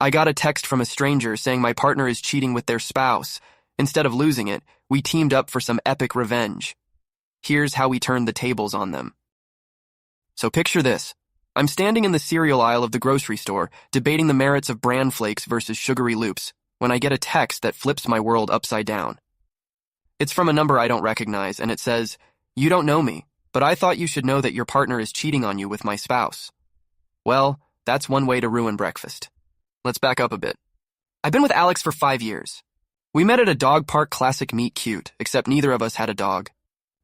I got a text from a stranger saying my partner is cheating with their spouse. Instead of losing it, we teamed up for some epic revenge. Here's how we turned the tables on them. So picture this. I'm standing in the cereal aisle of the grocery store, debating the merits of bran flakes versus sugary loops, when I get a text that flips my world upside down. It's from a number I don't recognize, and it says, "You don't know me, but I thought you should know that your partner is cheating on you with my spouse." Well, that's one way to ruin breakfast. Let's back up a bit. I've been with Alex for 5 years. We met at a dog park classic meet cute, except neither of us had a dog.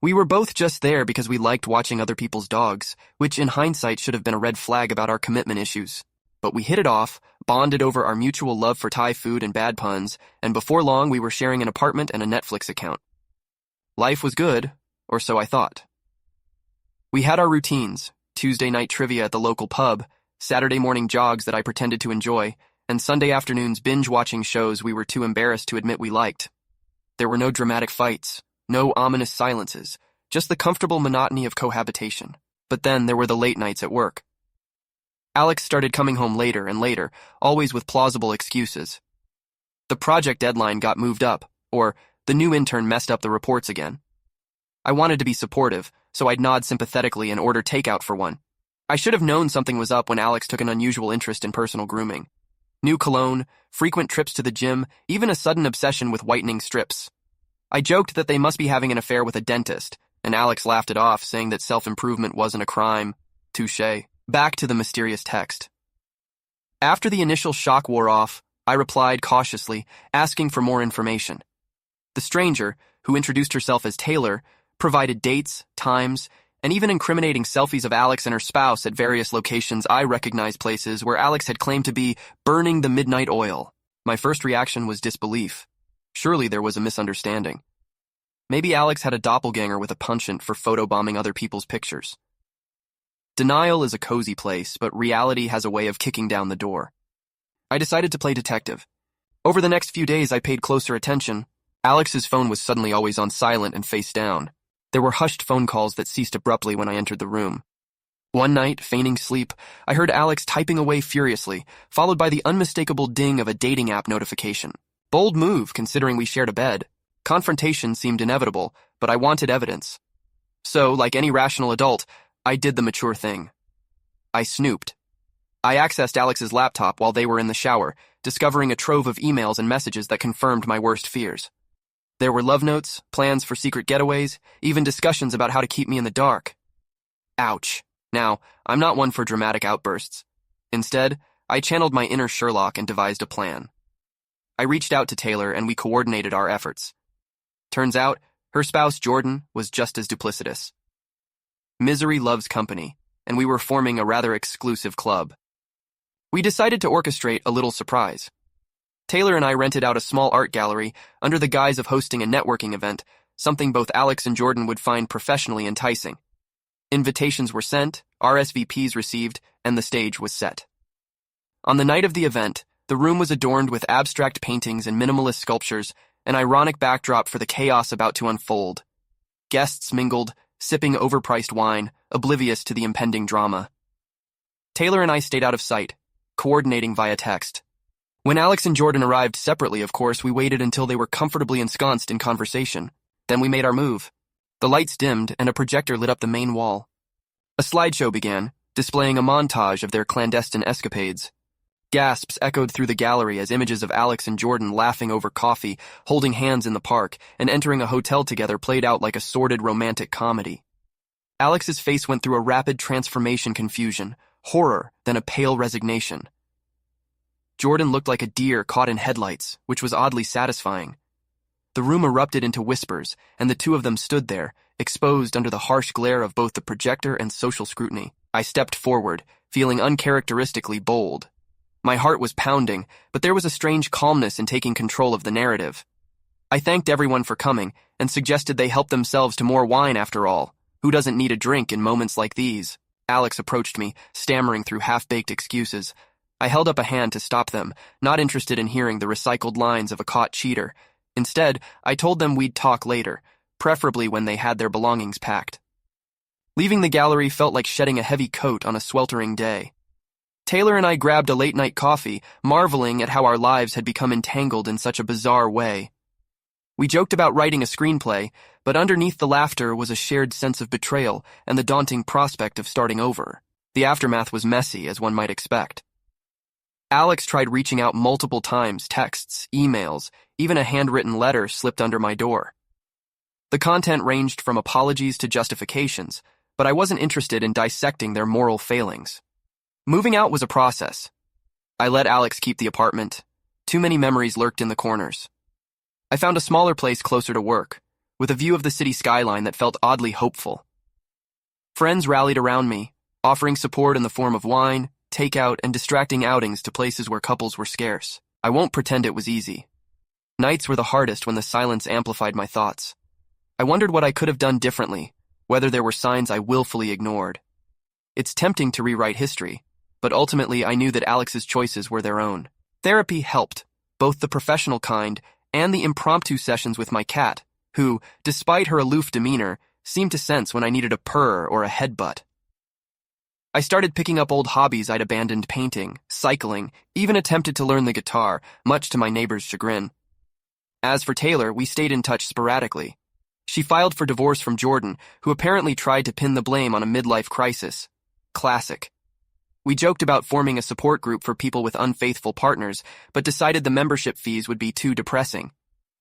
We were both just there because we liked watching other people's dogs, which in hindsight should have been a red flag about our commitment issues. But we hit it off, bonded over our mutual love for Thai food and bad puns, and before long we were sharing an apartment and a Netflix account. Life was good, or so I thought. We had our routines, Tuesday night trivia at the local pub, Saturday morning jogs that I pretended to enjoy, and Sunday afternoons binge-watching shows we were too embarrassed to admit we liked. There were no dramatic fights, no ominous silences, just the comfortable monotony of cohabitation. But then there were the late nights at work. Alex started coming home later and later, always with plausible excuses. The project deadline got moved up, or the new intern messed up the reports again. I wanted to be supportive, so I'd nod sympathetically and order takeout for one. I should have known something was up when Alex took an unusual interest in personal grooming. New cologne, frequent trips to the gym, even a sudden obsession with whitening strips. I joked that they must be having an affair with a dentist, and Alex laughed it off, saying that self-improvement wasn't a crime. Touché. Back to the mysterious text. After the initial shock wore off, I replied cautiously, asking for more information. The stranger, who introduced herself as Taylor, provided dates, times, and even incriminating selfies of Alex and her spouse at various locations I recognized, places where Alex had claimed to be burning the midnight oil. My first reaction was disbelief. Surely there was a misunderstanding. Maybe Alex had a doppelganger with a penchant for photobombing other people's pictures. Denial is a cozy place, but reality has a way of kicking down the door. I decided to play detective. Over the next few days, I paid closer attention. Alex's phone was suddenly always on silent and face down. There were hushed phone calls that ceased abruptly when I entered the room. One night, feigning sleep, I heard Alex typing away furiously, followed by the unmistakable ding of a dating app notification. Bold move, considering we shared a bed. Confrontation seemed inevitable, but I wanted evidence. So, like any rational adult, I did the mature thing. I snooped. I accessed Alex's laptop while they were in the shower, discovering a trove of emails and messages that confirmed my worst fears. There were love notes, plans for secret getaways, even discussions about how to keep me in the dark. Ouch. Now, I'm not one for dramatic outbursts. Instead, I channeled my inner Sherlock and devised a plan. I reached out to Taylor and we coordinated our efforts. Turns out, her spouse Jordan was just as duplicitous. Misery loves company, and we were forming a rather exclusive club. We decided to orchestrate a little surprise. Taylor and I rented out a small art gallery under the guise of hosting a networking event, something both Alex and Jordan would find professionally enticing. Invitations were sent, RSVPs received, and the stage was set. On the night of the event, the room was adorned with abstract paintings and minimalist sculptures, an ironic backdrop for the chaos about to unfold. Guests mingled, sipping overpriced wine, oblivious to the impending drama. Taylor and I stayed out of sight, coordinating via text. When Alex and Jordan arrived separately, of course, we waited until they were comfortably ensconced in conversation. Then we made our move. The lights dimmed and a projector lit up the main wall. A slideshow began, displaying a montage of their clandestine escapades. Gasps echoed through the gallery as images of Alex and Jordan laughing over coffee, holding hands in the park, and entering a hotel together played out like a sordid romantic comedy. Alex's face went through a rapid transformation, confusion, horror, then a pale resignation. Jordan looked like a deer caught in headlights, which was oddly satisfying. The room erupted into whispers, and the two of them stood there, exposed under the harsh glare of both the projector and social scrutiny. I stepped forward, feeling uncharacteristically bold. My heart was pounding, but there was a strange calmness in taking control of the narrative. I thanked everyone for coming and suggested they help themselves to more wine after all. Who doesn't need a drink in moments like these? Alex approached me, stammering through half-baked excuses. I held up a hand to stop them, not interested in hearing the recycled lines of a caught cheater. Instead, I told them we'd talk later, preferably when they had their belongings packed. Leaving the gallery felt like shedding a heavy coat on a sweltering day. Taylor and I grabbed a late-night coffee, marveling at how our lives had become entangled in such a bizarre way. We joked about writing a screenplay, but underneath the laughter was a shared sense of betrayal and the daunting prospect of starting over. The aftermath was messy, as one might expect. Alex tried reaching out multiple times, texts, emails, even a handwritten letter slipped under my door. The content ranged from apologies to justifications, but I wasn't interested in dissecting their moral failings. Moving out was a process. I let Alex keep the apartment. Too many memories lurked in the corners. I found a smaller place closer to work, with a view of the city skyline that felt oddly hopeful. Friends rallied around me, offering support in the form of wine, takeout, and distracting outings to places where couples were scarce. I won't pretend it was easy. Nights were the hardest when the silence amplified my thoughts. I wondered what I could have done differently, whether there were signs I willfully ignored. It's tempting to rewrite history, but ultimately I knew that Alex's choices were their own. Therapy helped, both the professional kind and the impromptu sessions with my cat, who, despite her aloof demeanor, seemed to sense when I needed a purr or a headbutt. I started picking up old hobbies I'd abandoned: painting, cycling, even attempted to learn the guitar, much to my neighbor's chagrin. As for Taylor, we stayed in touch sporadically. She filed for divorce from Jordan, who apparently tried to pin the blame on a midlife crisis. Classic. We joked about forming a support group for people with unfaithful partners, but decided the membership fees would be too depressing.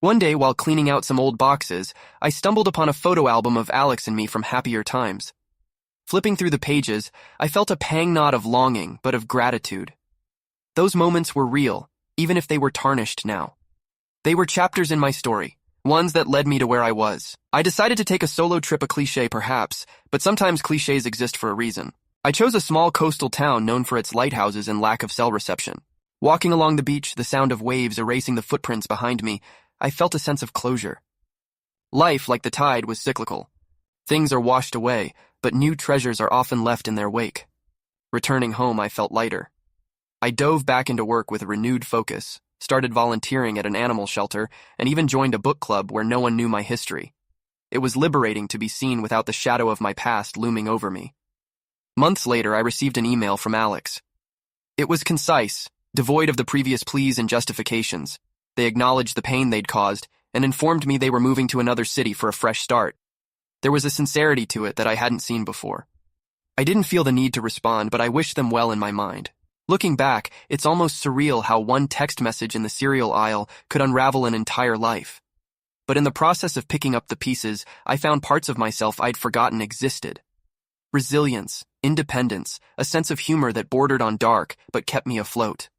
One day, while cleaning out some old boxes, I stumbled upon a photo album of Alex and me from happier times. Flipping through the pages, I felt a pang not of longing, but of gratitude. Those moments were real, even if they were tarnished now. They were chapters in my story, ones that led me to where I was. I decided to take a solo trip, a cliché perhaps, but sometimes clichés exist for a reason. I chose a small coastal town known for its lighthouses and lack of cell reception. Walking along the beach, the sound of waves erasing the footprints behind me, I felt a sense of closure. Life, like the tide, was cyclical. Things are washed away, but new treasures are often left in their wake. Returning home, I felt lighter. I dove back into work with a renewed focus, started volunteering at an animal shelter, and even joined a book club where no one knew my history. It was liberating to be seen without the shadow of my past looming over me. Months later, I received an email from Alex. It was concise, devoid of the previous pleas and justifications. They acknowledged the pain they'd caused and informed me they were moving to another city for a fresh start. There was a sincerity to it that I hadn't seen before. I didn't feel the need to respond, but I wished them well in my mind. Looking back, it's almost surreal how one text message in the cereal aisle could unravel an entire life. But in the process of picking up the pieces, I found parts of myself I'd forgotten existed. Resilience, independence, a sense of humor that bordered on dark but kept me afloat.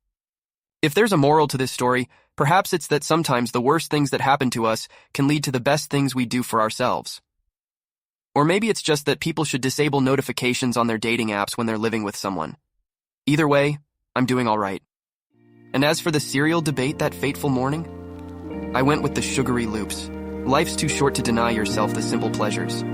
If there's a moral to this story, perhaps it's that sometimes the worst things that happen to us can lead to the best things we do for ourselves. Or maybe it's just that people should disable notifications on their dating apps when they're living with someone. Either way, I'm doing all right. And as for the cereal debate that fateful morning, I went with the sugary loops. Life's too short to deny yourself the simple pleasures.